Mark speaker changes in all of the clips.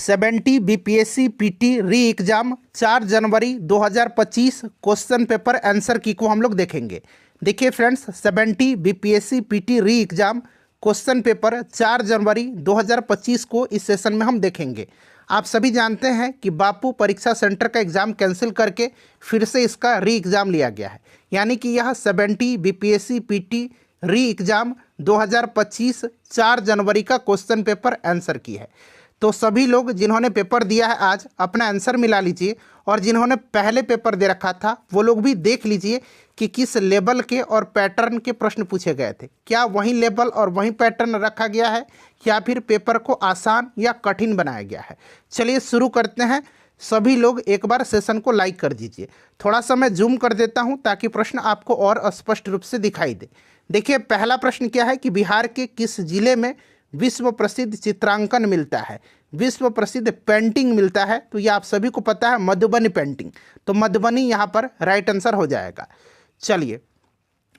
Speaker 1: 70 BPSC PT री exam 4 जनवरी 2025 question paper answer की को हम लोग देखेंगे। देखिए फ्रेंड्स, 70 बीपीएससी पीटी री एग्जाम क्वेश्चन पेपर 4 जनवरी 2025 को इस सेशन में हम देखेंगे। आप सभी जानते हैं कि बापू परीक्षा सेंटर का एग्ज़ाम कैंसिल करके फिर से इसका री एग्ज़ाम लिया गया है, यानी कि यह 70 बीपीएससी पीटी री एग्ज़ाम 2025 4 जनवरी का क्वेश्चन पेपर आंसर की है। तो सभी लोग जिन्होंने पेपर दिया है आज अपना आंसर मिला लीजिए, और जिन्होंने पहले पेपर दे रखा था वो लोग भी देख लीजिए कि किस लेवल के और पैटर्न के प्रश्न पूछे गए थे। क्या वही लेवल और वही पैटर्न रखा गया है या फिर पेपर को आसान या कठिन बनाया गया है। चलिए शुरू करते हैं। सभी लोग एक बार सेशन को लाइक कर दीजिए। थोड़ा सा मैं जूम कर देता हूं ताकि प्रश्न आपको और स्पष्ट रूप से दिखाई दे। देखिए, पहला प्रश्न क्या है कि बिहार के किस जिले में विश्व प्रसिद्ध चित्रांकन मिलता है, विश्व प्रसिद्ध पेंटिंग मिलता है। तो ये आप सभी को पता है, मधुबनी पेंटिंग। तो मधुबनी यहाँ पर राइट आंसर हो जाएगा। चलिए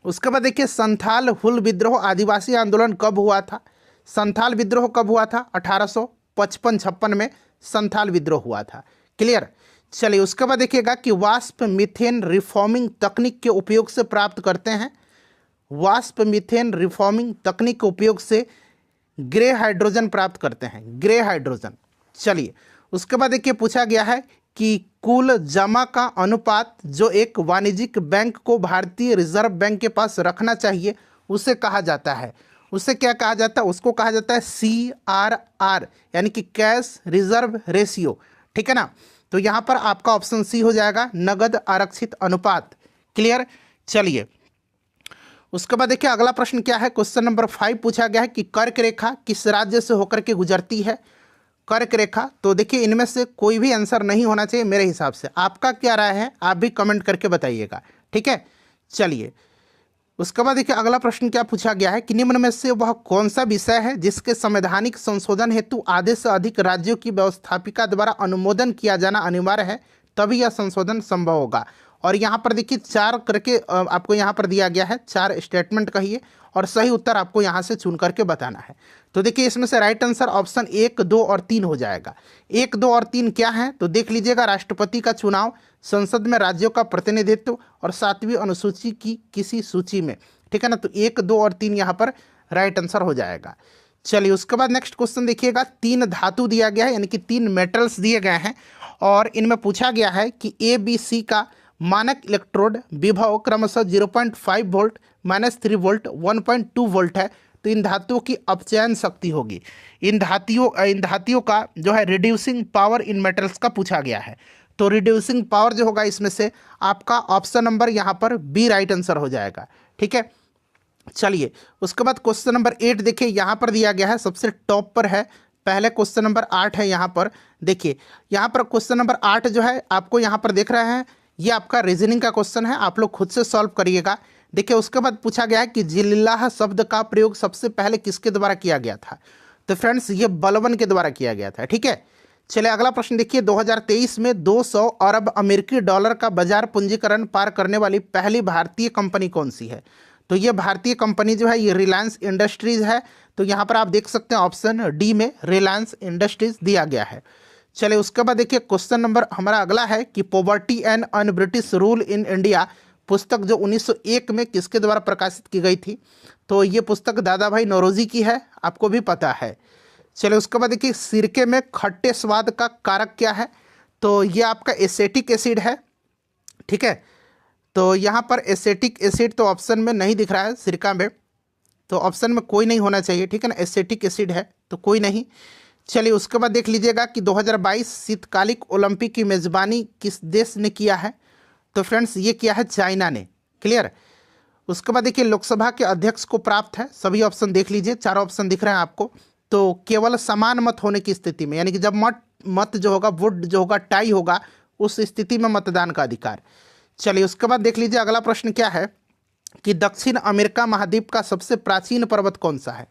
Speaker 1: उसके बाद देखिए, संथाल हुल विद्रोह आदिवासी आंदोलन कब हुआ था। संथाल विद्रोह कब हुआ था? 1855-56 में संथाल विद्रोह हुआ था। क्लियर। चलिए उसके बाद देखिएगा कि वाष्प मीथेन रिफॉर्मिंग तकनीक के उपयोग से प्राप्त करते हैं। वाष्प मीथेन रिफॉर्मिंग तकनीक के उपयोग से ग्रे हाइड्रोजन प्राप्त करते हैं, ग्रे हाइड्रोजन। चलिए उसके बाद देखिए, पूछा गया है कि कुल जमा का अनुपात जो एक वाणिज्यिक बैंक को भारतीय रिजर्व बैंक के पास रखना चाहिए उसे कहा जाता है। उसे क्या कहा जाता है? उसको कहा जाता है CRR, यानी कि कैश रिजर्व रेशियो। ठीक है ना। तो यहाँ पर आपका ऑप्शन सी हो जाएगा, नगद आरक्षित अनुपात। क्लियर। चलिए उसके बाद देखिए, अगला प्रश्न क्या है। क्वेश्चन नंबर 5 पूछा गया है कि कर्क रेखा किस राज्य से होकर के गुजरती है। कर्क रेखा, तो देखिए इनमें से कोई भी आंसर नहीं होना चाहिए मेरे हिसाब से। आपका क्या राय है आप भी कमेंट करके बताइएगा। ठीक है। चलिए उसके बाद देखिए, अगला प्रश्न क्या पूछा गया है कि निम्न में से वह कौन सा विषय है जिसके संवैधानिक संशोधन हेतु आधे से अधिक राज्यों की व्यवस्थापिका द्वारा अनुमोदन किया जाना अनिवार्य है, तभी यह संशोधन संभव होगा। और यहाँ पर देखिए 4 करके आपको यहाँ पर दिया गया है, 4 स्टेटमेंट कहिए और सही उत्तर आपको यहाँ से चुन करके बताना है। तो देखिए इसमें से राइट आंसर ऑप्शन 1, 2 और 3 हो जाएगा। 1, 2 और 3 क्या है? तो देख लीजिएगा, राष्ट्रपति का चुनाव, संसद में राज्यों का प्रतिनिधित्व और 7वीं अनुसूची की किसी सूची में। ठीक है ना। तो 1, 2 और 3 यहाँ पर राइट आंसर हो जाएगा। चलिए उसके बाद नेक्स्ट क्वेश्चन देखिएगा, 3 धातु दिया गया है, यानी कि 3 मेटल्स दिए गए हैं और इनमें पूछा गया है कि ABC का मानक इलेक्ट्रोड विभव क्रमशः 0.5 वोल्ट, -3 वोल्ट, 1.2 वोल्ट है। तो इन धातुओं की अपचयन शक्ति होगी। इन धातुओं का जो है रिड्यूसिंग पावर इन मेटल्स का पूछा गया है। तो रिड्यूसिंग पावर जो होगा इसमें से आपका ऑप्शन नंबर यहाँ पर बी राइट आंसर हो जाएगा। ठीक है। चलिए उसके बाद क्वेश्चन नंबर 8 देखिए, यहाँ पर दिया गया है, सबसे टॉप पर है। पहले क्वेश्चन नंबर 8 है यहाँ पर। देखिए यहाँ पर क्वेश्चन नंबर 8 जो है आपको यहाँ पर देख रहे हैं, ये आपका रीजनिंग का क्वेश्चन है, आप लोग खुद से सॉल्व करिएगा। देखिए उसके बाद पूछा गया है कि जिल्लाह शब्द का प्रयोग सबसे पहले किसके द्वारा किया गया था। तो फ्रेंड्स ये बलवन के द्वारा किया गया था। ठीक है। चलिए अगला प्रश्न देखिए, 2023 में 200 अरब अमेरिकी डॉलर का बाजार पूंजीकरण पार करने वाली पहली भारतीय कंपनी कौन सी है। तो ये भारतीय कंपनी जो है ये रिलायंस इंडस्ट्रीज है। तो यहाँ पर आप देख सकते हैं ऑप्शन डी में रिलायंस इंडस्ट्रीज दिया गया है। चलिए उसके बाद देखिए, क्वेश्चन नंबर हमारा अगला है कि poverty and un British rule in India पुस्तक जो 1901 में किसके द्वारा प्रकाशित की गई थी। तो ये पुस्तक दादा भाई नौरोजी की है, आपको भी पता है। चलिए उसके बाद देखिए, सिरके में खट्टे स्वाद का कारक क्या है। तो ये आपका एसेटिक एसिड है। ठीक है। तो यहाँ पर एसेटिक एसिड तो ऑप्शन में नहीं दिख रहा है सिरका में, तो ऑप्शन में कोई नहीं होना चाहिए। ठीक है ना, एसेटिक एसिड है तो कोई नहीं। चलिए उसके बाद देख लीजिएगा कि 2022 शीतकालिक ओलंपिक की मेज़बानी किस देश ने किया है। तो फ्रेंड्स ये किया है चाइना ने। क्लियर। उसके बाद देखिए, लोकसभा के अध्यक्ष को प्राप्त है, सभी ऑप्शन देख लीजिए, 4 ऑप्शन दिख रहे हैं आपको। तो केवल समान मत होने की स्थिति में, यानी कि जब मत जो होगा, वोट जो होगा टाई होगा, उस स्थिति में मतदान का अधिकार। चलिए उसके बाद देख लीजिए, अगला प्रश्न क्या है कि दक्षिण अमेरिका महाद्वीप का सबसे प्राचीन पर्वत कौन सा है।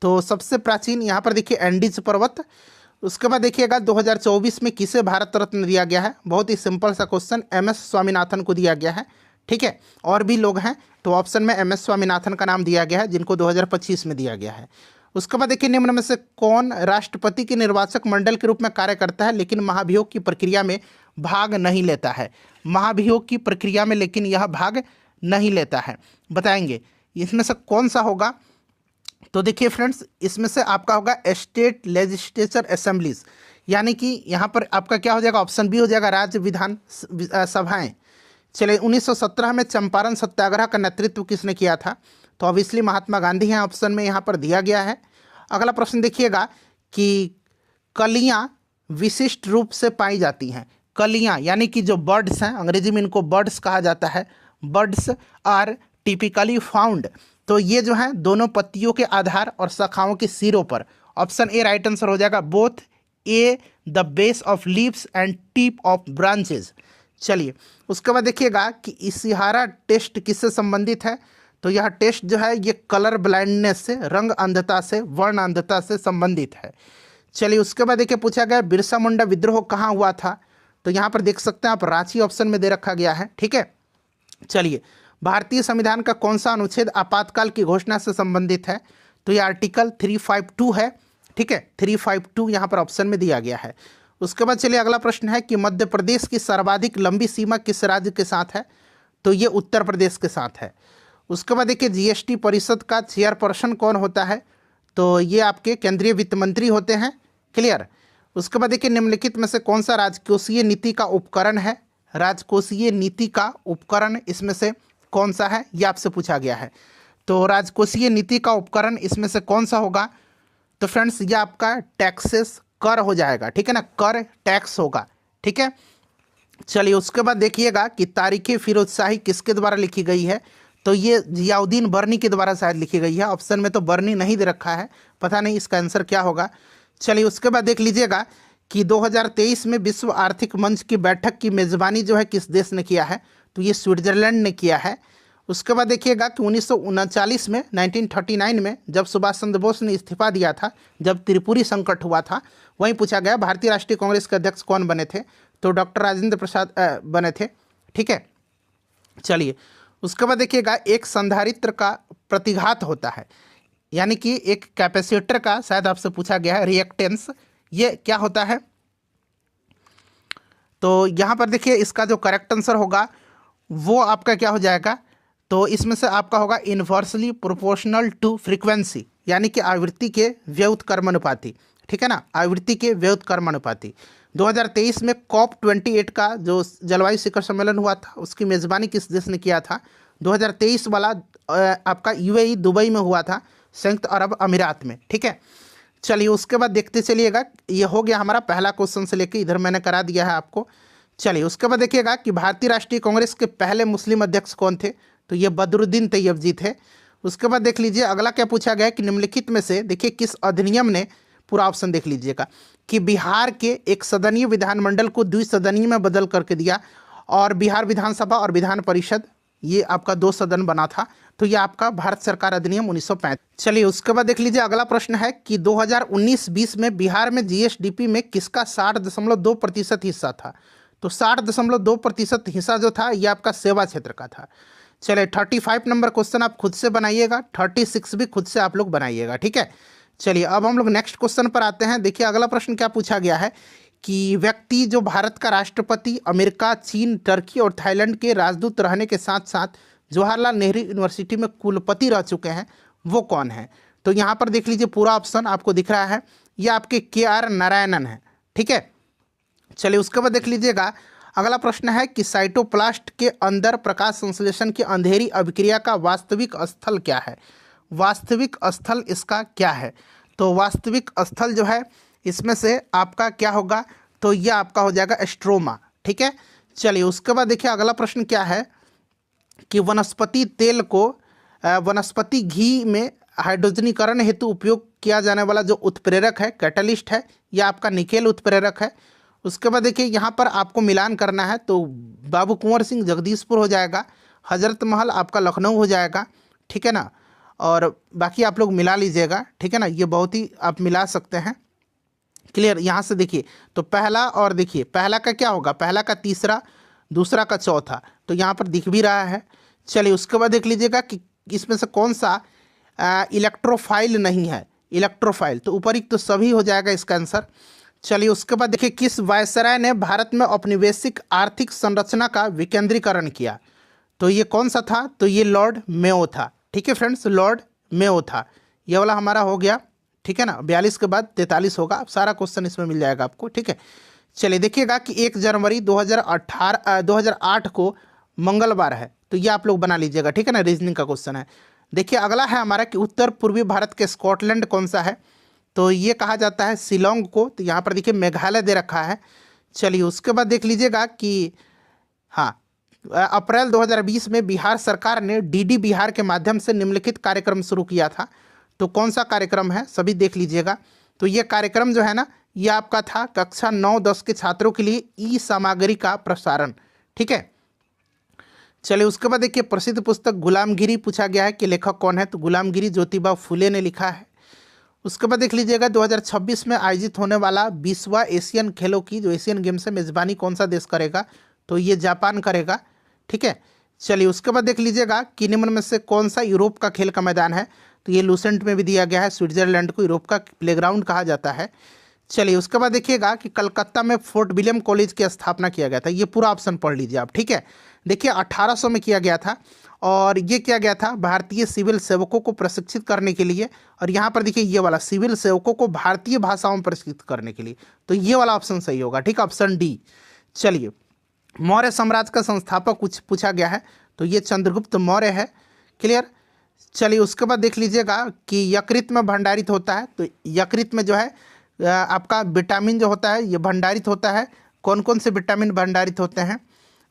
Speaker 1: तो सबसे प्राचीन यहाँ पर देखिए एंडीज पर्वत। उसके बाद देखिएगा 2024 में किसे भारत रत्न दिया गया है। बहुत ही सिंपल सा क्वेश्चन, MS स्वामीनाथन को दिया गया है। ठीक है। और भी लोग हैं तो ऑप्शन में MS स्वामीनाथन का नाम दिया गया है जिनको 2025 में दिया गया है। उसके बाद देखिए निम्न में से कौन राष्ट्रपति के निर्वाचक मंडल के रूप में कार्य करता है लेकिन महाभियोग की प्रक्रिया में भाग नहीं लेता है। महाभियोग की प्रक्रिया में लेकिन यह भाग नहीं लेता है, बताएंगे इसमें से कौन सा होगा। तो देखिए फ्रेंड्स, इसमें से आपका होगा स्टेट लेजिस्लेचर असेंबलीज, यानी कि यहाँ पर आपका क्या हो जाएगा, ऑप्शन बी हो जाएगा राज्य विधान सभाएं। चलिए 1917 में चंपारण सत्याग्रह का नेतृत्व किसने किया था, तो ऑब्वियसली महात्मा गांधी हैं, ऑप्शन में यहाँ पर दिया गया है। अगला प्रश्न देखिएगा कि कलियाँ विशिष्ट रूप से पाई जाती हैं। कलियाँ यानी कि जो बर्ड्स हैं, अंग्रेजी में इनको बर्ड्स कहा जाता है, बर्ड्स आर टिपिकली फाउंड। तो ये जो है दोनों पत्तियों के आधार और शाखाओं के सिरों पर, ऑप्शन ए राइट आंसर हो जाएगा, both A the base of leaves and tip of branches. चलिए उसके बाद देखिएगा कि इशिहारा टेस्ट किससे संबंधित है, तो यह टेस्ट जो है ये कलर ब्लाइंडनेस से, रंग अंधता से, वर्ण अंधता से संबंधित है। चलिए उसके बाद देखिए पूछा गया बिरसा मुंडा विद्रोह कहाँ हुआ था, तो यहाँ पर देख सकते हैं आप रांची ऑप्शन में दे रखा गया है, ठीक है। चलिए भारतीय संविधान का कौन सा अनुच्छेद आपातकाल की घोषणा से संबंधित है, तो ये आर्टिकल 352 है, ठीक है, 352 यहाँ पर ऑप्शन में दिया गया है। उसके बाद चलिए अगला प्रश्न है कि मध्य प्रदेश की सर्वाधिक लंबी सीमा किस राज्य के साथ है, तो ये उत्तर प्रदेश के साथ है। उसके बाद देखिए जीएसटी परिषद का चेयरपर्सन कौन होता है, तो ये आपके केंद्रीय वित्त मंत्री होते हैं, क्लियर। उसके बाद देखिए निम्नलिखित में से कौन सा राजकोषीय नीति का उपकरण है, राजकोषीय नीति का उपकरण इसमें से कौन सा है, ये आपसे पूछा गया है। तो राजकोषीय नीति का उपकरण इसमें से कौन सा होगा, तो फ्रेंड्स ये आपका टैक्सेस, कर हो जाएगा, ठीक है ना, कर टैक्स होगा, ठीक है। चलिए उसके बाद देखिएगा कि तारीख़ फिरोज शाही किसके द्वारा लिखी गई है, तो ये जियाउद्दीन बर्नी के द्वारा शायद लिखी गई है, ऑप्शन में तो बर्नी नहीं दे रखा है, पता नहीं इसका आंसर क्या होगा। चलिए उसके बाद देख लीजिएगा कि 2023 में विश्व आर्थिक मंच की बैठक की मेज़बानी जो है किस देश ने किया है, तो ये स्विट्जरलैंड ने किया है। उसके बाद देखिएगा कि 1939 में 1939 में जब सुभाष चंद्र बोस ने इस्तीफा दिया था, जब त्रिपुरी संकट हुआ था, वहीं पूछा गया भारतीय राष्ट्रीय कांग्रेस के अध्यक्ष कौन बने थे, तो डॉक्टर राजेंद्र प्रसाद बने थे, ठीक है। चलिए उसके बाद देखिएगा एक संधारित्र का प्रतिघात होता है, यानी कि एक कैपेसिटर का शायद आपसे पूछा गया है रिएक्टेंस, ये क्या होता है, तो यहाँ पर देखिए इसका जो करेक्ट आंसर होगा वो आपका क्या हो जाएगा, तो इसमें से आपका होगा इन्वर्सली प्रोपोर्शनल टू फ्रीक्वेंसी, यानी कि आवृत्ति के व्युत्क्रमानुपाती, ठीक है ना, आवृत्ति के व्युत्क्रमानुपाती। 2023 में COP28 का जो जलवायु शिखर सम्मेलन हुआ था उसकी मेज़बानी किस देश ने किया था, 2023 वाला आपका UAE दुबई में हुआ था, संयुक्त अरब अमीरात में, ठीक है। चलिए उसके बाद देखते चलिएगा, ये हो गया हमारा पहला क्वेश्चन से लेके इधर मैंने करा दिया है आपको। चलिए उसके बाद देखिएगा कि भारतीय राष्ट्रीय कांग्रेस के पहले मुस्लिम अध्यक्ष कौन थे, तो ये बदरुद्दीन तैयब जी थे। उसके बाद देख लीजिए अगला क्या पूछा गया कि निम्नलिखित में से देखिए किस अधिनियम ने, पूरा ऑप्शन देख लीजिएगा, कि बिहार के एक सदनीय विधानमंडल को द्विसदनीय में बदल करके दिया, और बिहार विधानसभा और विधान परिषद ये आपका 2 सदन बना था, तो ये आपका भारत सरकार अधिनियम 1935। चलिए उसके बाद देख लीजिए अगला प्रश्न है कि 2019-20 में बिहार में GSDP में किसका 60.2% हिस्सा था, तो 60.2% हिस्सा जो था ये आपका सेवा क्षेत्र का था। चलिए 35 नंबर क्वेश्चन आप खुद से बनाइएगा, 36 भी खुद से आप लोग बनाइएगा, ठीक है। चलिए अब हम लोग नेक्स्ट क्वेश्चन पर आते हैं। देखिए अगला प्रश्न क्या पूछा गया है कि व्यक्ति जो भारत का राष्ट्रपति, अमेरिका, चीन, टर्की और थाईलैंड के राजदूत रहने के साथ साथ जवाहरलाल नेहरू यूनिवर्सिटी में कुलपति रह चुके हैं, वो कौन है, तो यहाँ पर देख लीजिए पूरा ऑप्शन आपको दिख रहा है, ये आपके KR नारायणन है, ठीक है। चलिए उसके बाद देख लीजिएगा अगला प्रश्न है कि साइटोप्लास्ट के अंदर प्रकाश संश्लेषण की अंधेरी अभिक्रिया का वास्तविक स्थल क्या है, वास्तविक स्थल इसका क्या है, तो वास्तविक स्थल जो है इसमें से आपका क्या होगा, तो यह आपका हो जाएगा स्ट्रोमा, ठीक है। चलिए उसके बाद देखिए अगला प्रश्न क्या है कि वनस्पति तेल को वनस्पति घी में हाइड्रोजनीकरण हेतु उपयोग किया जाने वाला जो उत्प्रेरक है, कैटलिस्ट है, यह आपका निकेल उत्प्रेरक है। उसके बाद देखिए यहाँ पर आपको मिलान करना है, तो बाबू कुंवर सिंह जगदीशपुर हो जाएगा, हजरत महल आपका लखनऊ हो जाएगा, ठीक है ना, और बाकी आप लोग मिला लीजिएगा, ठीक है ना, ये बहुत ही आप मिला सकते हैं, क्लियर। यहाँ से देखिए तो पहला, और देखिए पहला का क्या होगा, पहला का तीसरा, दूसरा का चौथा, तो यहाँ पर दिख भी रहा है। चलिए उसके बाद देख लीजिएगा कि इसमें से कौन सा इलेक्ट्रोफाइल नहीं है, इलेक्ट्रोफाइल, तो उपरिक्त तो सभी हो जाएगा इसका आंसर। चलिए उसके बाद देखिए, किस वायसराय ने भारत में औपनिवेशिक आर्थिक संरचना का विकेंद्रीकरण किया? तो ये कौन सा था? तो ये लॉर्ड मेयो था। ठीक है फ्रेंड्स, लॉर्ड मेयो था। ये वाला हमारा हो गया। ठीक है ना, 42 के बाद 43 होगा। सारा क्वेश्चन इसमें मिल जाएगा आपको। ठीक है, चलिए देखिएगा कि 1 जनवरी 2008 को मंगलवार है, तो ये आप लोग बना लीजिएगा। ठीक है ना, रीजनिंग का क्वेश्चन है। देखिए अगला है हमारा कि उत्तर पूर्वी भारत के स्कॉटलैंड कौन सा है? तो ये कहा जाता है शिलोंग को। तो यहाँ पर देखिए मेघालय दे रखा है। चलिए उसके बाद देख लीजिएगा कि हाँ, अप्रैल 2020 में बिहार सरकार ने डीडी बिहार के माध्यम से निम्नलिखित कार्यक्रम शुरू किया था। तो कौन सा कार्यक्रम है, सभी देख लीजिएगा। तो ये कार्यक्रम जो है ना, ये आपका था कक्षा 9-10 के छात्रों के लिए ई सामग्री का प्रसारण। ठीक है, चलिए उसके बाद देखिए, प्रसिद्ध पुस्तक गुलामगिरी पूछा गया है कि लेखक कौन है? तो गुलामगिरी ज्योतिबा फुले ने लिखा है। उसके बाद देख लीजिएगा 2026 में आयोजित होने वाला 20वां एशियन खेलों की, जो एशियन गेम्स है, मेजबानी कौन सा देश करेगा? तो ये जापान करेगा। ठीक है, चलिए उसके बाद देख लीजिएगा कि निम्न में से कौन सा यूरोप का खेल का मैदान है? तो ये लूसेंट में भी दिया गया है। स्विट्जरलैंड को यूरोप का प्लेग्राउंड कहा जाता है। चलिए उसके बाद देखिएगा कि कलकत्ता में फोर्ट विलियम कॉलेज की स्थापना किया गया था। ये पूरा ऑप्शन पढ़ लीजिए आप। ठीक है, देखिए 1800 में किया गया था, और ये किया गया था भारतीय सिविल सेवकों को प्रशिक्षित करने के लिए। और यहाँ पर देखिए ये वाला सिविल सेवकों को भारतीय भाषाओं में प्रशिक्षित करने के लिए, तो ये वाला ऑप्शन सही होगा। ठीक है, ऑप्शन डी। चलिए, मौर्य साम्राज्य का संस्थापक कुछ पूछा गया है, तो ये चंद्रगुप्त मौर्य है। क्लियर। चलिए उसके बाद देख लीजिएगा कि यकृत में भंडारित होता है। तो यकृत में जो है आपका विटामिन जो होता है ये भंडारित होता है। कौन कौन से विटामिन भंडारित होते हैं?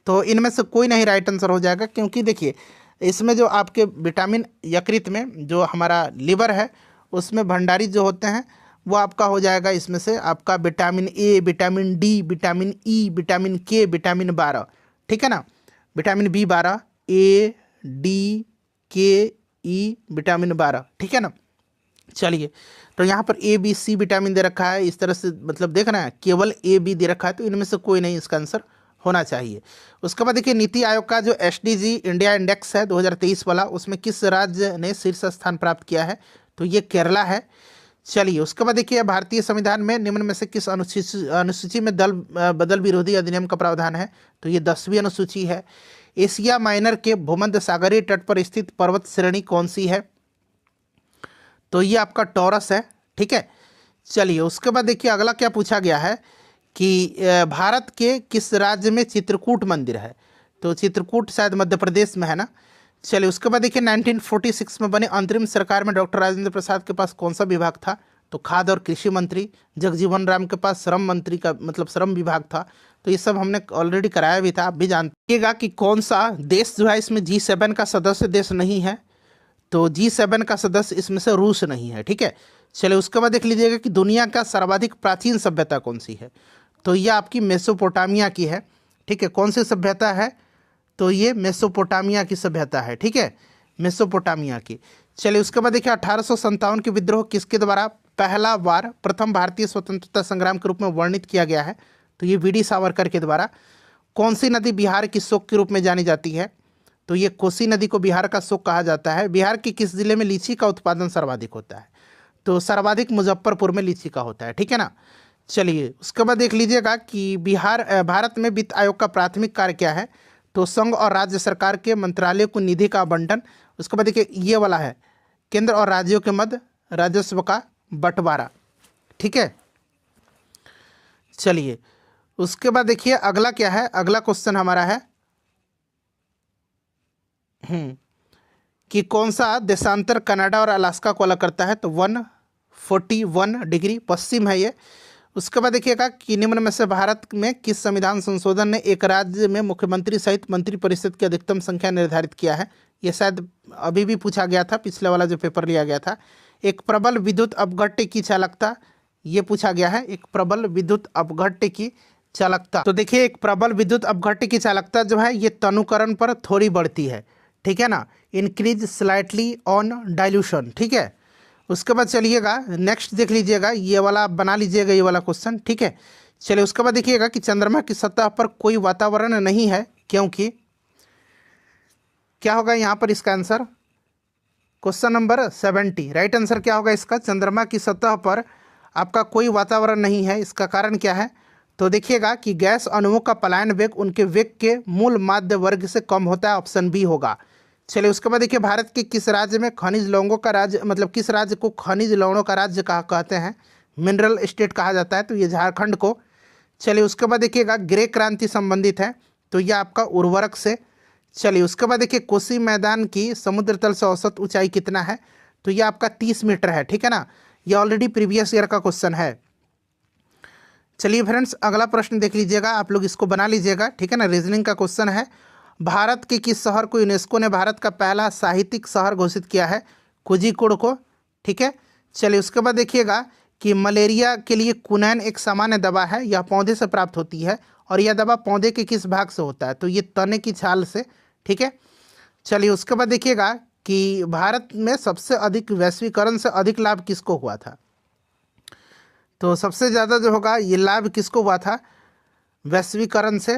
Speaker 1: तो इनमें से कोई नहीं राइट आंसर हो जाएगा, क्योंकि देखिए इसमें जो आपके विटामिन यकृत में जो हमारा लिवर है उसमें भंडारित जो होते हैं वो आपका हो जाएगा इसमें से आपका vitamin A, vitamin D, vitamin E, vitamin के, विटामिन 12। ठीक है ना, विटामिन B12, ए, डी, के, ई, विटामिन 12। ठीक है ना। चलिए, तो यहाँ पर ABC विटामिन दे रखा है, इस तरह से मतलब देखना है केवल AB दे रखा है, तो इनमें से कोई नहीं इसका आंसर होना चाहिए। उसके बाद देखिए नीति आयोग का जो SDG इंडिया इंडेक्स है 2023 वाला, उसमें किस राज्य ने शीर्ष स्थान प्राप्त किया है? तो ये केरला है। चलिए उसके बाद देखिए, भारतीय संविधान में निम्न में से किस अनुसूची में दल बदल विरोधी अधिनियम का प्रावधान है? तो ये 10वीं अनुसूची है। एशिया माइनर के भूमध्य सागरीय तट पर स्थित पर्वत श्रेणी कौन सी है? तो ये आपका टॉरस है। ठीक है, चलिए उसके बाद देखिए अगला क्या पूछा गया है कि भारत के किस राज्य में चित्रकूट मंदिर है? तो चित्रकूट शायद मध्य प्रदेश में है ना। चलिए उसके बाद देखिए 1946 में बने अंतरिम सरकार में डॉक्टर राजेंद्र प्रसाद के पास कौन सा विभाग था? तो खाद्य और कृषि मंत्री। जगजीवन राम के पास श्रम मंत्री का मतलब श्रम विभाग था। तो ये सब हमने ऑलरेडी कराया भी था, आप भी जानिएगा कि कौन सा देश जो है इसमें G7 का सदस्य देश नहीं है। तो G7 का सदस्य इसमें से रूस नहीं है। ठीक है, चलिए उसके बाद देख लीजिएगा कि दुनिया का सर्वाधिक प्राचीन सभ्यता कौन सी है? तो ये आपकी मेसोपोटामिया की है। ठीक है, कौन सी सभ्यता है? तो ये मेसोपोटामिया की सभ्यता है। ठीक है, मेसोपोटामिया की। चलिए उसके बाद देखिए 1857 के विद्रोह किसके द्वारा पहला बार प्रथम भारतीय स्वतंत्रता संग्राम के रूप में वर्णित किया गया है? तो ये वीडी सावरकर के द्वारा। कौन सी नदी बिहार की शोक के रूप में जानी जाती है? तो ये कोसी नदी को बिहार का शोक कहा जाता है। बिहार के किस जिले में लीची का उत्पादन सर्वाधिक होता है? तो सर्वाधिक मुजफ्फरपुर में लीची का होता है। ठीक है ना। चलिए उसके बाद देख लीजिएगा कि भारत में वित्त आयोग का प्राथमिक कार्य क्या है? तो संघ और राज्य सरकार के मंत्रालयों को निधि का आवंटन। उसके बाद देखिए ये वाला है केंद्र और राज्यों के मध्य राजस्व का बंटवारा। ठीक है, चलिए उसके बाद देखिए अगला क्या है। अगला क्वेश्चन हमारा है कि कौन सा देशांतर कनाडा और अलास्का को अलग करता है? तो 141 डिग्री पश्चिम है ये। उसके बाद देखिएगा कि निम्न में से भारत में किस संविधान संशोधन ने एक राज्य में मुख्यमंत्री सहित मंत्रिपरिषद की अधिकतम संख्या निर्धारित किया है? ये शायद अभी भी पूछा गया था, पिछले वाला जो पेपर लिया गया था। एक प्रबल विद्युत अपघट्य की चालकता, ये पूछा गया है। एक प्रबल विद्युत अपघट्य की चालकता। तो देखिए एक प्रबल विद्युत अपघट्य की चालकता जो है ये तनुकरण पर थोड़ी बढ़ती है। ठीक है ना, इंक्रीज स्लाइटली ऑन डाइल्यूशन। ठीक है, उसके बाद चलिएगा नेक्स्ट देख लीजिएगा, ये वाला आप बना लीजिएगा ये वाला क्वेश्चन। ठीक है, चलिए उसके बाद देखिएगा कि चंद्रमा की सतह पर कोई वातावरण नहीं है, क्योंकि क्या होगा यहाँ पर इसका answer? Question number 70, right answer क्या होगा इसका? चंद्रमा की सतह पर आपका कोई वातावरण नहीं है। इसका कारण क्या है? तो देखिएगा कि गैस अणुओं का पलायन वेग उनके वेग के मूल माध्य वर्ग से कम होता है, ऑप्शन बी होगा। चलिए उसके बाद देखिए, भारत के किस राज्य में खनिज लवणों का राज्य, मतलब किस राज्य को खनिज लवणों का राज्य कहते हैं, मिनरल स्टेट कहा जाता है, तो ये झारखंड को। चलिए उसके बाद देखिएगा, ग्रे क्रांति संबंधित है, तो ये आपका उर्वरक से। चलिए उसके बाद देखिए, कोसी मैदान की समुद्र तल से औसत ऊंचाई कितना है? तो ये आपका 30 मीटर है, ठीक है ना। ये ऑलरेडी प्रीवियस ईयर का क्वेश्चन है। चलिए फ्रेंड्स, अगला प्रश्न देख लीजिएगा, आप लोग इसको बना लीजिएगा, ठीक है ना। रीजनिंग का क्वेश्चन है, भारत के किस शहर को यूनेस्को ने भारत का पहला साहित्यिक शहर घोषित किया है? कोझिकोड को, ठीक है। चलिए उसके बाद देखिएगा कि मलेरिया के लिए कुनैन एक सामान्य दवा है, यह पौधे से प्राप्त होती है, और यह दवा पौधे के किस भाग से होता है? तो ये तने की छाल से, ठीक है। चलिए उसके बाद देखिएगा कि भारत में सबसे अधिक वैश्वीकरण से अधिक लाभ किसको हुआ था? तो सबसे ज़्यादा जो होगा ये लाभ किसको हुआ था वैश्वीकरण से?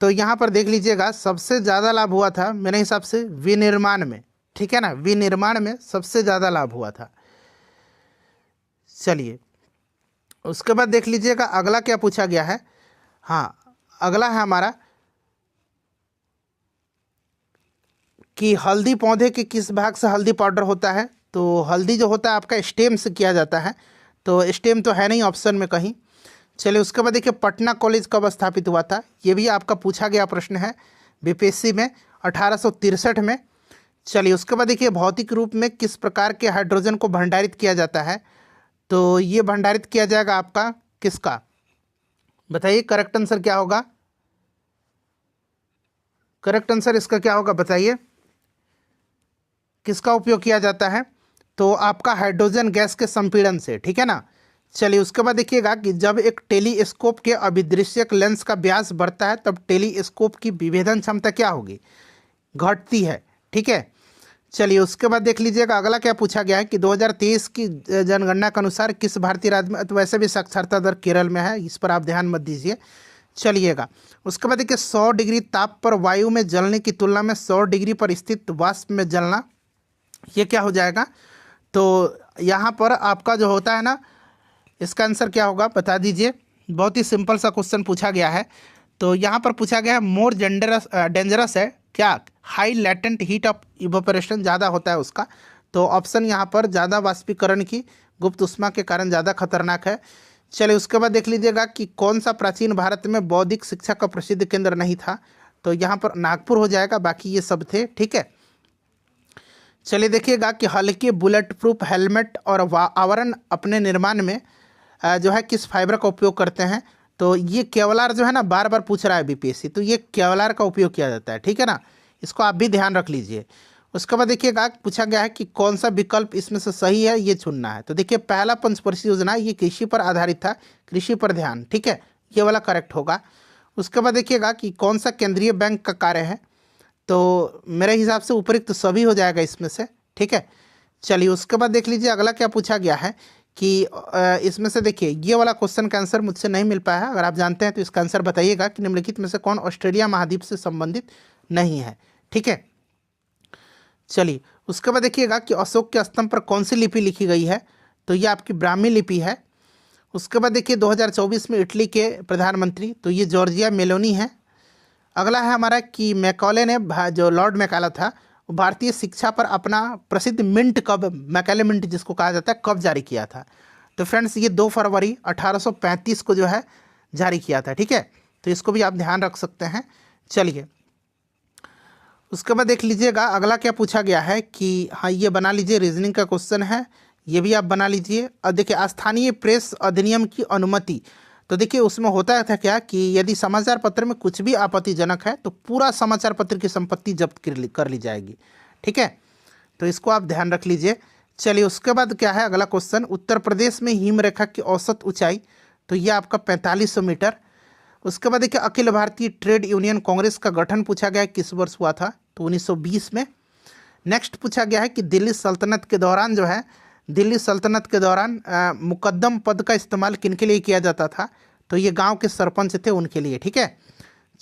Speaker 1: तो यहाँ पर देख लीजिएगा, सबसे ज़्यादा लाभ हुआ था मेरे हिसाब से विनिर्माण में, ठीक है ना। विनिर्माण में सबसे ज़्यादा लाभ हुआ था। चलिए उसके बाद देख लीजिएगा अगला क्या पूछा गया है। हाँ, अगला है हमारा कि हल्दी पौधे के किस भाग से हल्दी पाउडर होता है? तो हल्दी जो होता है आपका स्टेम से किया जाता है, तो स्टेम तो है नहीं ऑप्शन में कहीं। चलिए उसके बाद देखिए, पटना कॉलेज कब स्थापित हुआ था? ये भी आपका पूछा गया प्रश्न है बीपीएससी में, 1863 में। चलिए उसके बाद देखिए, भौतिक रूप में किस प्रकार के हाइड्रोजन को भंडारित किया जाता है? तो ये भंडारित किया जाएगा आपका किसका? बताइए करेक्ट आंसर क्या होगा? करेक्ट आंसर इसका क्या होगा बताइए, किसका उपयोग किया जाता है? तो आपका हाइड्रोजन गैस के संपीड़न से, ठीक है ना। चलिए उसके बाद देखिएगा कि जब एक टेलीस्कोप के अभिदृश्यक लेंस का व्यास बढ़ता है तब टेलीस्कोप की विभेदन क्षमता क्या होगी? घटती है, ठीक है। चलिए उसके बाद देख लीजिएगा अगला क्या पूछा गया है कि 2023 की जनगणना के अनुसार किस भारतीय राज्य में, तो वैसे भी साक्षरता दर केरल में है, इस पर आप ध्यान मत दीजिए। चलिएगा उसके बाद देखिए, 100 डिग्री ताप पर वायु में जलने की तुलना में 100 डिग्री पर स्थित वाष्प में जलना, ये क्या हो जाएगा? तो यहाँ पर आपका जो होता है ना, इसका आंसर क्या होगा बता दीजिए। बहुत ही सिंपल सा क्वेश्चन पूछा गया है। तो यहाँ पर पूछा गया है मोर डेंजरस है क्या? High latent heat of evaporation, ज़्यादा होता है उसका। तो ऑप्शन यहाँ पर ज़्यादा वाष्पीकरण की गुप्त उष्मा के कारण ज़्यादा खतरनाक है। चलिए उसके बाद देख लीजिएगा कि कौन सा प्राचीन भारत में बौद्धिक शिक्षा का प्रसिद्ध केंद्र नहीं था? तो यहाँ पर नागपुर हो जाएगा, बाकी ये सब थे, ठीक है। चलिए देखिएगा कि हल्के बुलेट प्रूफ हेलमेट और आवरण अपने निर्माण में जो है किस फाइबर का उपयोग करते हैं? तो ये केवलार जो है ना, बार बार पूछ रहा है बीपीएससी, तो ये केवलार का उपयोग किया जाता है, ठीक है ना। इसको आप भी ध्यान रख लीजिए। उसके बाद देखिएगा पूछा गया है कि कौन सा विकल्प इसमें से सही है, ये चुनना है। तो देखिए पहला पंचवर्षीय योजना ये कृषि पर आधारित था, कृषि पर ध्यान, ठीक है, ये वाला करेक्ट होगा। उसके बाद देखिएगा कि कौन सा केंद्रीय बैंक का कार्य है? तो मेरे हिसाब से उपयुक्त सभी हो जाएगा इसमें से, ठीक है। चलिए उसके बाद देख लीजिए अगला क्या पूछा गया है कि इसमें से देखिए, ये वाला क्वेश्चन का आंसर मुझसे नहीं मिल पाया है, अगर आप जानते हैं तो इसका आंसर बताइएगा कि निम्नलिखित में से कौन ऑस्ट्रेलिया महाद्वीप से संबंधित नहीं है, ठीक है। चलिए उसके बाद देखिएगा कि अशोक के स्तंभ पर कौन सी लिपि लिखी गई है? तो ये आपकी ब्राह्मी लिपि है। उसके बाद देखिए 2024 में इटली के प्रधानमंत्री, तो ये जॉर्जिया मेलोनी है। अगला है हमारा कि मैकॉले ने, जो लॉर्ड मैकाले था, वो भारतीय शिक्षा पर अपना प्रसिद्ध मिंट कब, मैकाले मिंट जिसको कहा जाता है, कब जारी किया था? तो फ्रेंड्स ये 2 फरवरी 1835 को जो है जारी किया था, ठीक है। तो इसको भी आप ध्यान रख सकते हैं। चलिए उसके बाद देख लीजिएगा अगला क्या पूछा गया है कि, हाँ ये बना लीजिए, रीजनिंग का क्वेश्चन है, ये भी आप बना लीजिए। और देखिए स्थानीय प्रेस अधिनियम की अनुमति, तो देखिए उसमें होता था क्या कि यदि समाचार पत्र में कुछ भी आपत्तिजनक है तो पूरा समाचार पत्र की संपत्ति जब्त कर ली जाएगी, ठीक है। तो इसको आप ध्यान रख लीजिए। चलिए उसके बाद क्या है अगला क्वेश्चन, उत्तर प्रदेश में हिमरेखा की औसत ऊंचाई, तो ये आपका 4500 मीटर। उसके बाद देखिए अखिल भारतीय ट्रेड यूनियन कांग्रेस का गठन पूछा गया है, किस वर्ष हुआ था? तो 1920 में। नेक्स्ट पूछा गया है कि दिल्ली सल्तनत के दौरान जो है, दिल्ली सल्तनत के दौरान मुकद्दम पद का इस्तेमाल किन के लिए किया जाता था? तो ये गांव के सरपंच थे उनके लिए, ठीक है।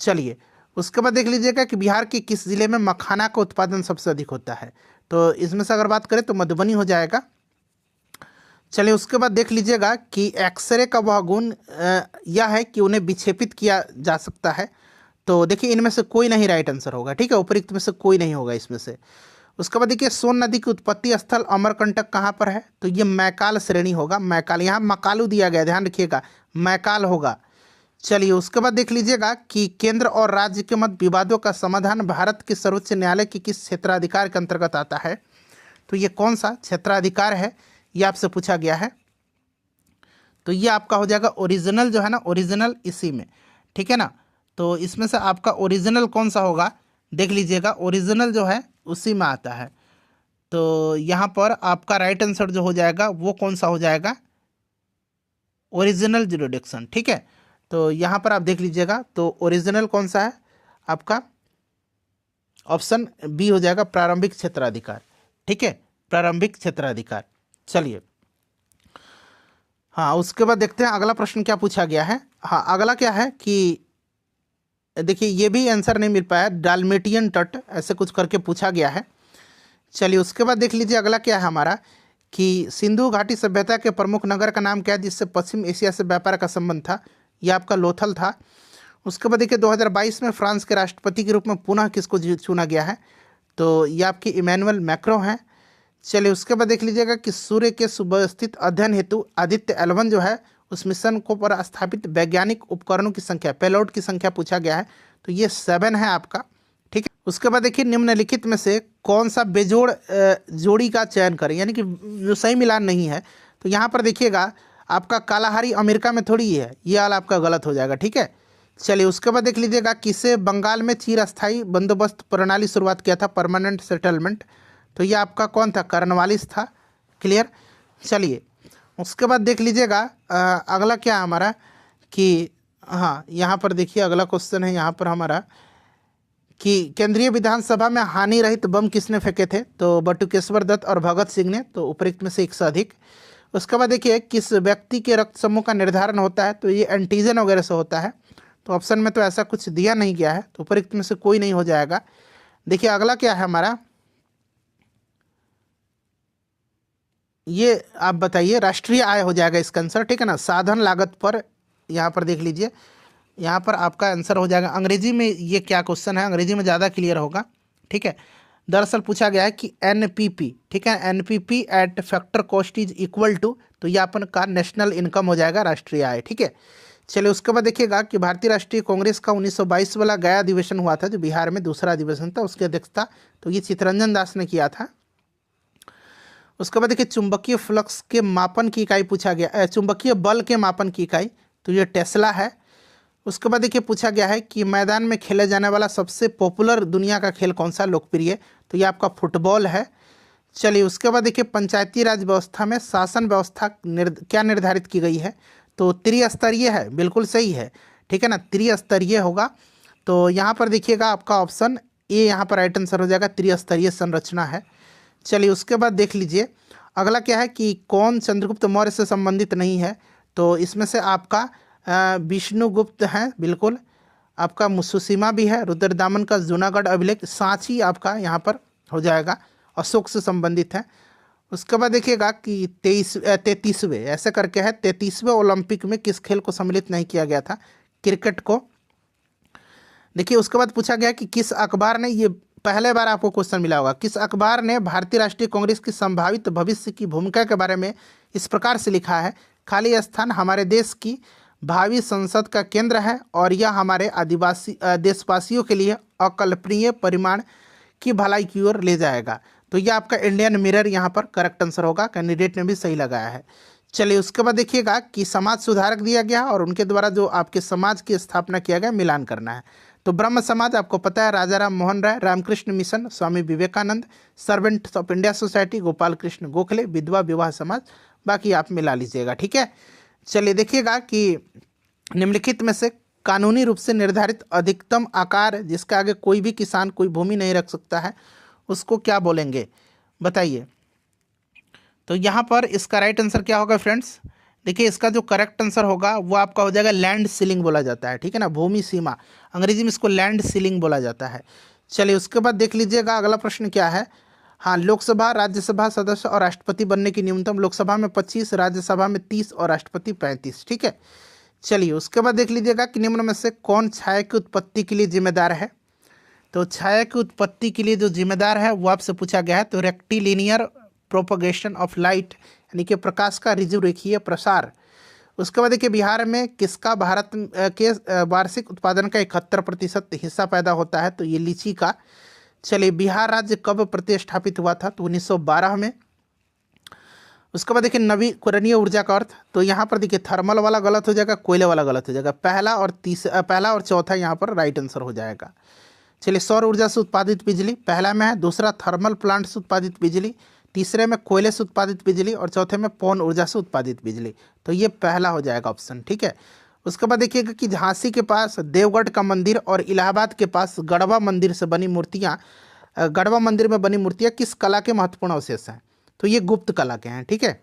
Speaker 1: चलिए उसके बाद देख लीजिएगा कि बिहार के किस जिले में मखाना का उत्पादन सबसे अधिक होता है। तो इसमें से अगर बात करें तो मधुबनी हो जाएगा। चलिए उसके बाद देख लीजिएगा कि एक्सरे का वह गुण यह है कि उन्हें विक्षेपित किया जा सकता है। तो देखिए इनमें से कोई नहीं राइट आंसर होगा, ठीक है, उपरोक्त में से कोई नहीं होगा इसमें से। उसके बाद देखिए सोन नदी की उत्पत्ति स्थल अमरकंटक कहाँ पर है, तो ये मैकाल श्रेणी होगा, मैकाल, यहाँ मकालू दिया गया, ध्यान रखिएगा, मैकाल होगा। चलिए उसके बाद देख लीजिएगा कि केंद्र और राज्य के मध्य विवादों का समाधान भारत के सर्वोच्च न्यायालय के किस क्षेत्राधिकार के अंतर्गत आता है, तो ये कौन सा क्षेत्राधिकार है, ये आपसे पूछा गया है। तो ये आपका हो जाएगा ओरिजिनल जो है ना, ओरिजिनल इसी में, ठीक है ना। तो इसमें से आपका ओरिजिनल कौन सा होगा, देख लीजिएगा, ओरिजिनल जो है उसी में आता है। तो यहाँ पर आपका राइट आंसर जो हो जाएगा वो कौन सा हो जाएगा, ओरिजिनल जुरिडिक्शन, ठीक है। तो यहाँ पर आप देख लीजिएगा, तो ओरिजिनल कौन सा है आपका, ऑप्शन बी हो जाएगा, प्रारंभिक क्षेत्राधिकार, ठीक है, प्रारंभिक क्षेत्राधिकार। चलिए हाँ, उसके बाद देखते हैं अगला प्रश्न क्या पूछा गया है। हाँ, अगला क्या है कि देखिए ये भी आंसर नहीं मिल पाया, डालमेटियन तट ऐसे कुछ करके पूछा गया है। चलिए उसके बाद देख लीजिए अगला क्या है हमारा, कि सिंधु घाटी सभ्यता के प्रमुख नगर का नाम क्या है जिससे पश्चिम एशिया से व्यापार का संबंध था, यह आपका लोथल था। उसके बाद देखिए 2022 में फ्रांस के राष्ट्रपति के रूप में पुनः किसको चुना गया है, तो ये आपके इमैनुअल मैक्रो हैं। चलिए उसके बाद देख लीजिएगा कि सूर्य के सुव्यवस्थित अध्ययन हेतु आदित्य L1 जो है उस मिशन को पर स्थापित वैज्ञानिक उपकरणों की संख्या, पेलोड की संख्या पूछा गया है, तो ये 7 है आपका, ठीक है। उसके बाद देखिए निम्नलिखित में से कौन सा बेजोड़ जोड़ी का चयन करें, यानी कि जो सही मिलान नहीं है। तो यहाँ पर देखिएगा आपका कालाहारी अमेरिका में थोड़ी है, ये वाला आपका गलत हो जाएगा, ठीक है। चलिए उसके बाद देख लीजिएगा किसे बंगाल में चिरस्थायी बंदोबस्त प्रणाली शुरुआत किया था, परमानेंट सेटलमेंट, तो ये आपका कौन था, कर्नवालिस था, क्लियर। चलिए उसके बाद देख लीजिएगा अगला क्या है हमारा, कि हाँ यहाँ पर देखिए अगला क्वेश्चन है यहाँ पर हमारा कि केंद्रीय विधानसभा में हानि रहित बम किसने फेंके थे, तो बटुकेश्वर दत्त और भगत सिंह ने, तो उपरोक्त में से एक से अधिक। उसके बाद देखिए किस व्यक्ति के रक्त समूह का निर्धारण होता है, तो ये एंटीजन वगैरह से होता है। तो ऑप्शन में तो ऐसा कुछ दिया नहीं गया है, तो उपरोक्त में से कोई नहीं हो जाएगा। देखिए अगला क्या है हमारा, ये आप बताइए, राष्ट्रीय आय हो जाएगा इसका आंसर, ठीक है ना, साधन लागत पर। यहाँ पर देख लीजिए, यहाँ पर आपका आंसर हो जाएगा, अंग्रेजी में ये क्या क्वेश्चन है, अंग्रेजी में ज़्यादा क्लियर होगा, ठीक है। दरअसल पूछा गया है कि NPP, ठीक है, NPP at factor cost is equal to, तो ये अपन का नेशनल इनकम हो जाएगा, राष्ट्रीय आय, ठीक है। चलिए उसके बाद देखिएगा कि भारतीय राष्ट्रीय कांग्रेस का 1922 वाला गया अधिवेशन हुआ था जो बिहार में दूसरा अधिवेशन था, उसकी अध्यक्षता तो ये चित्तरंजन दास ने किया था। उसके बाद देखिए चुंबकीय फ्लक्स के मापन की इकाई पूछा गया, चुंबकीय बल के मापन की इकाई, तो ये टेस्ला है। उसके बाद देखिए पूछा गया है कि मैदान में खेले जाने वाला सबसे पॉपुलर दुनिया का खेल कौन सा लोकप्रिय, तो ये आपका फुटबॉल है। चलिए उसके बाद देखिए पंचायती राज व्यवस्था में शासन व्यवस्था क्या निर्धारित की गई है, तो त्रिस्तरीय है, बिल्कुल सही है, ठीक है ना, त्रिस्तरीय होगा। तो यहाँ पर देखिएगा आपका ऑप्शन ए यहाँ पर राइट आंसर हो जाएगा, त्रिस्तरीय संरचना है। चलिए उसके बाद देख लीजिए अगला क्या है कि कौन चंद्रगुप्त मौर्य से संबंधित नहीं है, तो इसमें से आपका विष्णुगुप्त हैं, बिल्कुल, आपका मुसुशिमा भी है, रुद्रदामन का जूनागढ़ अभिलेख, सांची आपका यहाँ पर हो जाएगा, अशोक से संबंधित है। उसके बाद देखिएगा कि 33वें ऐसे करके है, 33वें ओलंपिक में किस खेल को सम्मिलित नहीं किया गया था, क्रिकेट को। देखिए उसके बाद पूछा गया कि किस अखबार ने, ये पहले बार आपको क्वेश्चन मिला होगा, किस अखबार ने भारतीय राष्ट्रीय कांग्रेस की संभावित भविष्य की भूमिका के बारे में इस प्रकार से लिखा है, खाली स्थान हमारे देश की भावी संसद का केंद्र है और यह हमारे आदिवासी देशवासियों के लिए अकल्पनीय परिमाण की भलाई की ओर ले जाएगा। तो यह आपका इंडियन मिरर यहाँ पर करेक्ट आंसर होगा, कैंडिडेट ने भी सही लगाया है। चलिए उसके बाद देखिएगा कि समाज सुधारक दिया गया और उनके द्वारा जो आपके समाज की स्थापना किया गया मिलान करना है। तो ब्रह्म समाज आपको पता है, Raja Ram Mohan Roy, Ramakrishna mission, Swami Vivekananda, servants of India society, Gopal Krishna Gokhale, विधवा विवाह समाज, बाकी आप मिला लीजिएगा, ठीक है। चलिए देखिएगा कि निम्नलिखित में से कानूनी रूप से निर्धारित अधिकतम आकार जिसके आगे कोई भी किसान कोई भूमि नहीं रख सकता है उसको क्या बोलेंगे, बताइए। तो यहाँ पर इसका राइट आंसर क्या होगा फ्रेंड्स, देखिए इसका जो करेक्ट आंसर होगा वो आपका हो जाएगा लैंड सीलिंग बोला जाता है, ठीक है ना, भूमि सीमा, अंग्रेजी में इसको लैंड सीलिंग बोला जाता है। चलिए उसके बाद देख लीजिएगा अगला प्रश्न क्या है। हाँ, लोकसभा राज्यसभा सदस्य और राष्ट्रपति बनने की न्यूनतम, लोकसभा में 25, राज्यसभा में 30 और राष्ट्रपति 35, ठीक है। चलिए उसके बाद देख लीजिएगा कि निम्न में से कौन छाया की उत्पत्ति के लिए जिम्मेदार है। तो छाया की उत्पत्ति के लिए जो जिम्मेदार है वो आपसे पूछा गया है। तो रेक्टिलिनियर प्रोपगेशन ऑफ लाइट, यानी कि प्रकाश का ऋजुरेखीय प्रसार। उसके बाद देखिए बिहार में किसका भारत के वार्षिक उत्पादन का 71% हिस्सा पैदा होता है। तो ये लीची का। चलिए बिहार राज्य कब प्रतिष्ठापित हुआ था। तो 1912 में। उसके बाद देखिए नवीकरणीय ऊर्जा का अर्थ। तो यहाँ पर देखिए थर्मल वाला गलत हो जाएगा, कोयले वाला गलत हो जाएगा, पहला और चौथा यहाँ पर राइट आंसर हो जाएगा। चलिए सौर ऊर्जा से उत्पादित बिजली पहला में है, दूसरा थर्मल प्लांट से उत्पादित बिजली, तीसरे में कोयले से उत्पादित बिजली और चौथे में पवन ऊर्जा से उत्पादित बिजली। तो ये पहला हो जाएगा ऑप्शन, ठीक है। उसके बाद देखिएगा कि झांसी के पास देवगढ़ का मंदिर और इलाहाबाद के पास गढ़वा मंदिर से बनी मूर्तियाँ, गढ़वा मंदिर में बनी मूर्तियाँ किस कला के महत्वपूर्ण अवशेष हैं। तो ये गुप्त कला के हैं, ठीक है।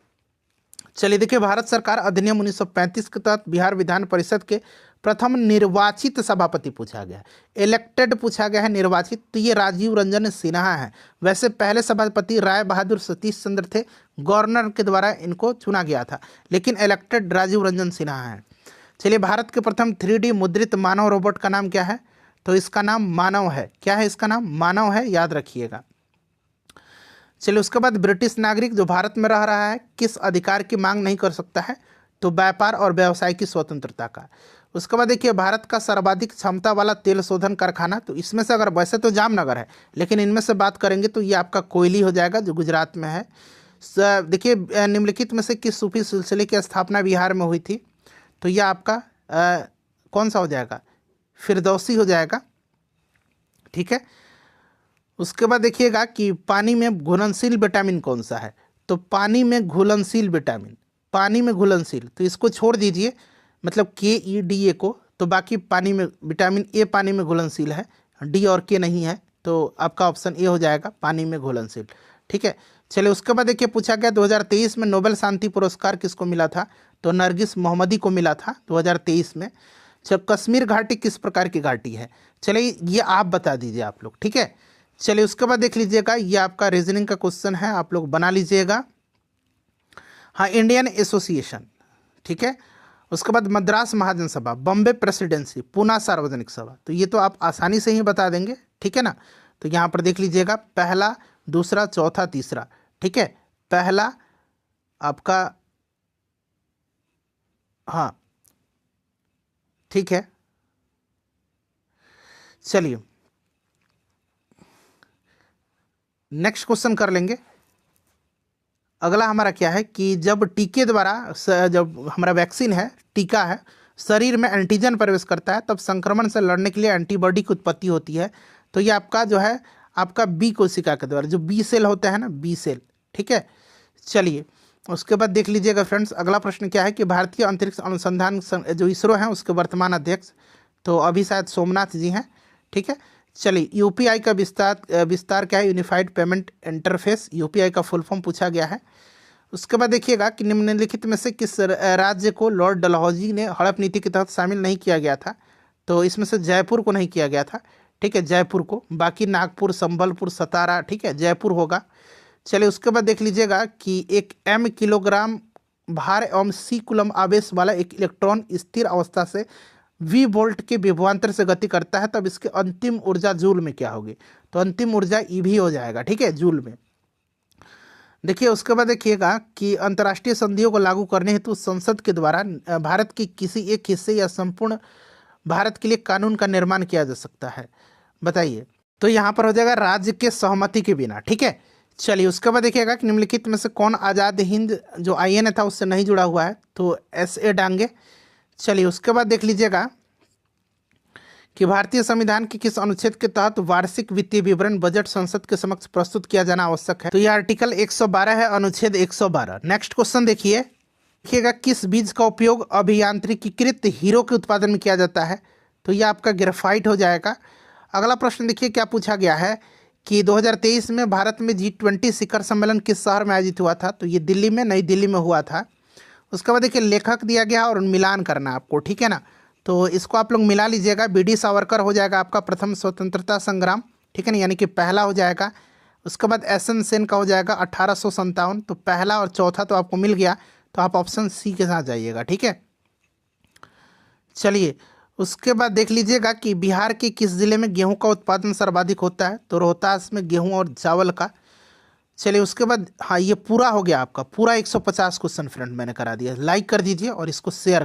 Speaker 1: चलिए देखिए भारत सरकार अधिनियम 1935 के तहत बिहार विधान परिषद के प्रथम निर्वाचित सभापति पूछा गया है, इलेक्टेड पूछा गया है, निर्वाचित। तो ये राजीव रंजन सिन्हा है। वैसे पहले सभापति राय बहादुर सतीश चंद्र थे, गवर्नर के द्वारा इनको चुना गया था, लेकिन इलेक्टेड राजीव रंजन सिन्हा है। चलिए भारत के प्रथम 3D मुद्रित मानव रोबोट का नाम क्या है। तो इसका नाम मानव है। क्या है इसका नाम? मानव है, याद रखिएगा। चलिए उसके बाद ब्रिटिश नागरिक जो भारत में रह रहा है किस अधिकार की मांग नहीं कर सकता है। तो व्यापार और व्यवसाय की स्वतंत्रता का। उसके बाद देखिए भारत का सर्वाधिक क्षमता वाला तेल शोधन कारखाना। तो इसमें से अगर वैसे तो जामनगर है, लेकिन इनमें से बात करेंगे तो ये आपका कोयली हो जाएगा जो गुजरात में है। देखिए निम्नलिखित में से किस सूफी सिलसिले की स्थापना बिहार में हुई थी। तो यह आपका कौन सा हो जाएगा? फिरदौसी हो जाएगा, ठीक है। उसके बाद देखिएगा कि पानी में घुलनशील विटामिन कौन सा है। तो पानी में घुलनशील विटामिन, पानी में घुलनशील, तो इसको छोड़ दीजिए, मतलब KEDA को। तो बाकी पानी में विटामिन ए पानी में घुलनशील है, डी और के नहीं है। तो आपका ऑप्शन ए हो जाएगा, पानी में घुलनशील, ठीक है। चलिए उसके बाद देखिए पूछा गया 2023 में नोबेल शांति पुरस्कार किसको मिला था। तो नरगिस मोहम्मदी को मिला था 2023 में। जब कश्मीर घाटी किस प्रकार की घाटी है। चलिए ये आप बता दीजिए आप लोग, ठीक है। चलिए उसके बाद देख लीजिएगा, ये आपका रीजनिंग का क्वेश्चन है, आप लोग बना लीजिएगा। हाँ, इंडियन एसोसिएशन, ठीक है। उसके बाद मद्रास महाजन सभा, बॉम्बे प्रेसिडेंसी, पूना सार्वजनिक सभा। तो ये तो आप आसानी से ही बता देंगे, ठीक है ना। तो यहाँ पर देख लीजिएगा पहला, दूसरा, चौथा, तीसरा, ठीक है। पहला आपका, हाँ ठीक है। चलिए नेक्स्ट क्वेश्चन कर लेंगे। अगला हमारा क्या है कि जब टीके द्वारा, जब हमारा वैक्सीन है, टीका है, शरीर में एंटीजन प्रवेश करता है तब संक्रमण से लड़ने के लिए एंटीबॉडी की उत्पत्ति होती है। तो ये आपका जो है आपका बी कोशिका के द्वारा, जो बी सेल होता है ना, बी सेल, ठीक है। चलिए उसके बाद देख लीजिएगा फ्रेंड्स, अगला प्रश्न क्या है कि भारतीय अंतरिक्ष अनुसंधान जो इसरो है उसके वर्तमान अध्यक्ष, तो अभी शायद सोमनाथ जी हैं, ठीक है। चलिए यूपीआई का विस्तार क्या है? यूनिफाइड पेमेंट इंटरफेस, यूपीआई का फुल फॉर्म पूछा गया है। उसके बाद देखिएगा कि निम्नलिखित में से किस राज्य को लॉर्ड डलहौजी ने हड़प नीति के तहत शामिल नहीं किया गया था। तो इसमें से जयपुर को नहीं किया गया था, ठीक है, जयपुर को। बाकी नागपुर, संबलपुर, सतारा, ठीक है, जयपुर होगा। चलिए उसके बाद देख लीजिएगा कि एक m किलोग्राम भार एवं C कूलम आवेश वाला एक इलेक्ट्रॉन स्थिर अवस्था से V वोल्ट के विभवांतर से गति करता है, तब इसकी अंतिम ऊर्जा जूल में क्या होगी। तो अंतिम ऊर्जा EV हो जाएगा, ठीक है, जूल में। देखिए उसके बाद देखिएगा कि अंतर्राष्ट्रीय संधियों को लागू करने हेतु संसद के द्वारा भारत के किसी एक हिस्से या संपूर्ण भारत के लिए कानून का निर्माण किया जा सकता है, बताइए। तो यहाँ पर हो जाएगा राज्य के सहमति के बिना, ठीक है। चलिए उसके बाद देखिएगा कि निम्नलिखित में से कौन आज़ाद हिंद जो INA था उससे नहीं जुड़ा हुआ है। तो SA डांगे। चलिए उसके बाद देख लीजिएगा कि भारतीय संविधान के किस अनुच्छेद के तहत वार्षिक वित्तीय विवरण बजट संसद के समक्ष प्रस्तुत किया जाना आवश्यक है। तो यह आर्टिकल 112 है, अनुच्छेद 112। नेक्स्ट क्वेश्चन देखिएगा किस बीज का उपयोग अभियांत्रिकीकृत हीरो के उत्पादन में किया जाता है। तो यह आपका ग्रेफाइट हो जाएगा। अगला प्रश्न देखिए क्या पूछा गया है कि 2023 में भारत में G20 शिखर सम्मेलन किस शहर में आयोजित हुआ था। तो ये दिल्ली में, नई दिल्ली में हुआ था। उसके बाद देखिए लेखक दिया गया और मिलान करना है आपको, ठीक है ना। तो इसको आप लोग मिला लीजिएगा। बी डी सावरकर हो जाएगा आपका प्रथम स्वतंत्रता संग्राम, ठीक है ना, यानी कि पहला हो जाएगा। उसके बाद एस एन सेन का हो जाएगा 1857। तो पहला और चौथा तो आपको मिल गया, तो आप ऑप्शन सी के साथ जाइएगा, ठीक है। चलिए उसके बाद देख लीजिएगा कि बिहार के किस जिले में गेहूं का उत्पादन सर्वाधिक होता है। तो रोहतास में गेहूं और चावल का। चलिए उसके बाद हाँ, ये पूरा हो गया आपका पूरा 150 क्वेश्चन फ्रेंड मैंने करा दिया। लाइक कर दीजिए और इसको शेयर